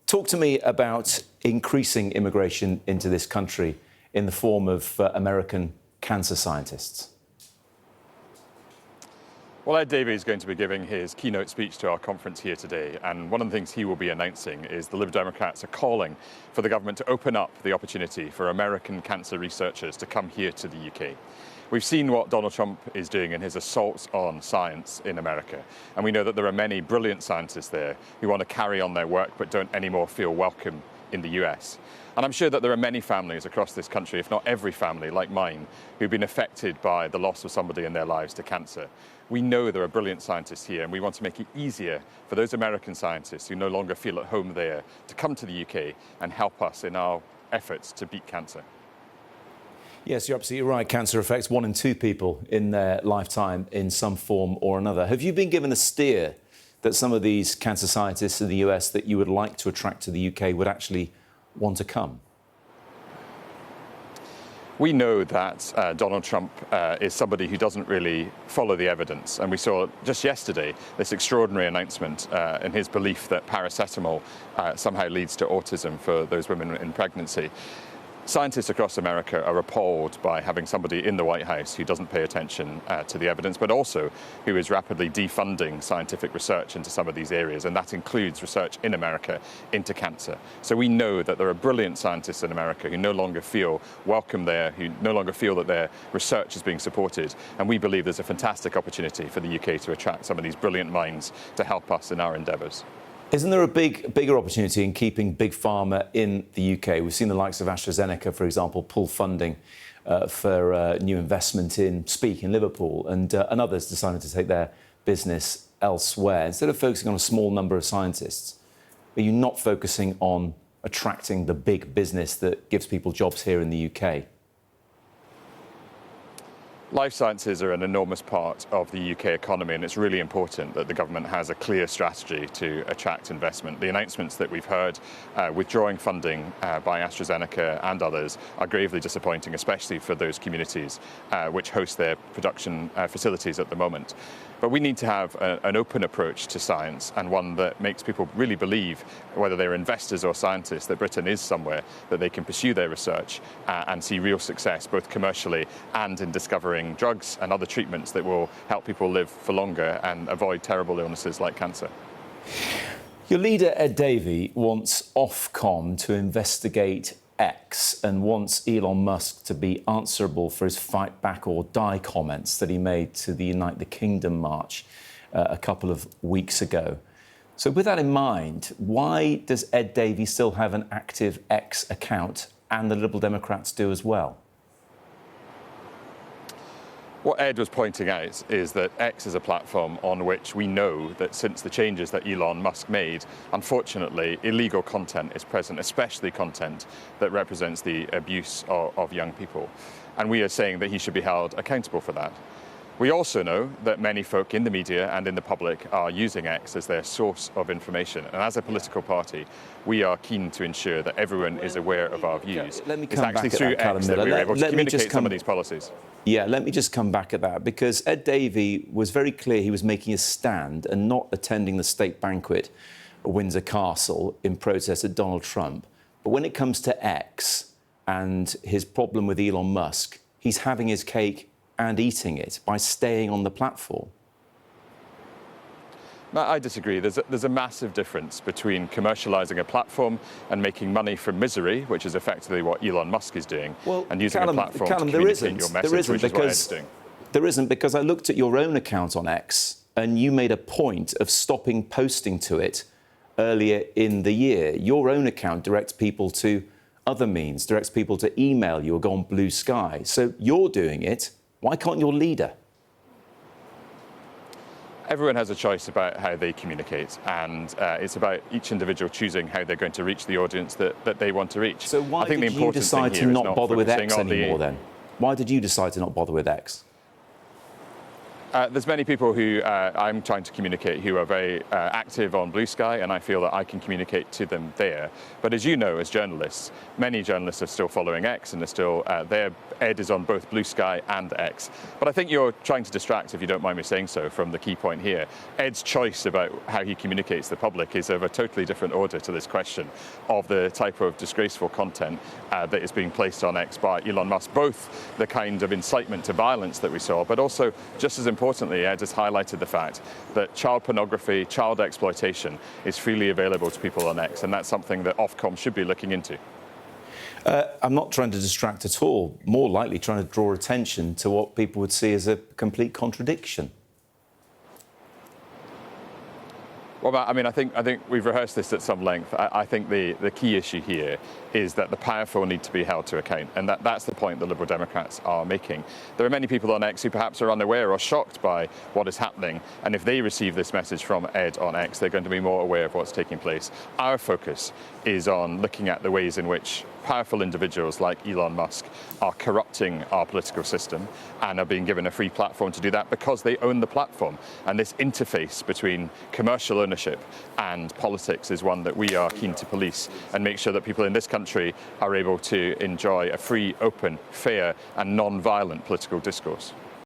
Talk to me about increasing immigration into this country in the form of American cancer scientists. Well, Ed Davey is going to be giving his keynote speech to our conference here today, and one of the things he will be announcing is the Liberal Democrats are calling for the government to open up the opportunity for American cancer researchers to come here to the UK. We've seen what Donald Trump is doing in his assaults on science in America, and we know that there are many brilliant scientists there who want to carry on their work but don't anymore feel welcome in the US. And I'm sure that there are many families across this country, if not every family like mine, who've been affected by the loss of somebody in their lives to cancer. We know there are brilliant scientists here, and we want to make it easier for those American scientists who no longer feel at home there to come to the UK and help us in our efforts to beat cancer. Yes, you're absolutely right. Cancer affects 1 in 2 people in their lifetime in some form or another. Have you been given a steer that some of these cancer scientists in the US that you would like to attract to the UK would actually want to come? We know that Donald Trump is somebody who doesn't really follow the evidence. And we saw just yesterday this extraordinary announcement in his belief that paracetamol somehow leads to autism for those women in pregnancy. Scientists across America are appalled by having somebody in the White House who doesn't pay attention to the evidence, but also who is rapidly defunding scientific research into some of these areas, and that includes research in America into cancer. So we know that there are brilliant scientists in America who no longer feel welcome there, who no longer feel that their research is being supported, and we believe there's a fantastic opportunity for the UK to attract some of these brilliant minds to help us in our endeavours. Isn't there a bigger opportunity in keeping big pharma in the UK? We've seen the likes of AstraZeneca, for example, pull funding for new investment in Speak in Liverpool, and others decided to take their business elsewhere. Instead of focusing on a small number of scientists, are you not focusing on attracting the big business that gives people jobs here in the UK? Life sciences are an enormous part of the UK economy, and it's really important that the government has a clear strategy to attract investment. The announcements that we've heard withdrawing funding by AstraZeneca and others are gravely disappointing, especially for those communities which host their production facilities at the moment. But we need to have an open approach to science, and one that makes people really believe, whether they're investors or scientists, that Britain is somewhere that they can pursue their research and see real success, both commercially and in discovering drugs and other treatments that will help people live for longer and avoid terrible illnesses like cancer. Your leader, Ed Davey, wants Ofcom to investigate X and wants Elon Musk to be answerable for his fight back or die comments that he made to the Unite the Kingdom march a couple of weeks ago. So with that in mind, why does Ed Davey still have an active X account, and the Liberal Democrats do as well? What Ed was pointing out is that X is a platform on which we know that since the changes that Elon Musk made, unfortunately, illegal content is present, especially content that represents the abuse of young people. And we are saying that he should be held accountable for that. We also know that many folk in the media and in the public are using X as their source of information. And as a political party, we are keen to ensure that everyone is aware of our views. Let me come back through at that, Calum X Miller. that we're able to communicate some of these policies. Yeah, let me just come back at that, because Ed Davey was very clear he was making a stand and not attending the state banquet at Windsor Castle in protest at Donald Trump. But when it comes to X and his problem with Elon Musk, he's having his cake and eating it by staying on the platform. No, I disagree. There's a massive difference between commercialising a platform and making money from misery, which is effectively what Elon Musk is doing, and using a platform to communicate your message, which is what Ed's doing. There isn't, because I looked at your own account on X and you made a point of stopping posting to it earlier in the year. Your own account directs people to other means, directs people to email you or go on Blue Sky. So you're doing it. Why can't your leader? Everyone has a choice about how they communicate, and it's about each individual choosing how they're going to reach the audience that they want to reach. So why did you decide to not bother with X anymore then? Why did you decide to not bother with X? There's many people who I'm trying to communicate who are very active on Blue Sky, and I feel that I can communicate to them there. But as you know, as journalists, many journalists are still following X and are still there. Ed is on both Blue Sky and X. But I think you're trying to distract, if you don't mind me saying so, from the key point here. Ed's choice about how he communicates to the public is of a totally different order to this question of the type of disgraceful content that is being placed on X by Elon Musk, both the kind of incitement to violence that we saw, but also, just as importantly, Ed has highlighted the fact that child pornography, child exploitation is freely available to people on X, and that's something that Ofcom should be looking into. I'm not trying to distract at all, more likely trying to draw attention to what people would see as a complete contradiction. Well, Matt, I mean, I think we've rehearsed this at some length. I think the key issue here is that the powerful need to be held to account, and that's the point the Liberal Democrats are making. There are many people on X who perhaps are unaware or shocked by what is happening, and if they receive this message from Ed on X, they're going to be more aware of what's taking place. Our focus is on looking at the ways in which powerful individuals like Elon Musk are corrupting our political system and are being given a free platform to do that because they own the platform. And this interface between commercial ownership and politics is one that we are keen to police and make sure that people in this country are able to enjoy a free, open, fair and non-violent political discourse.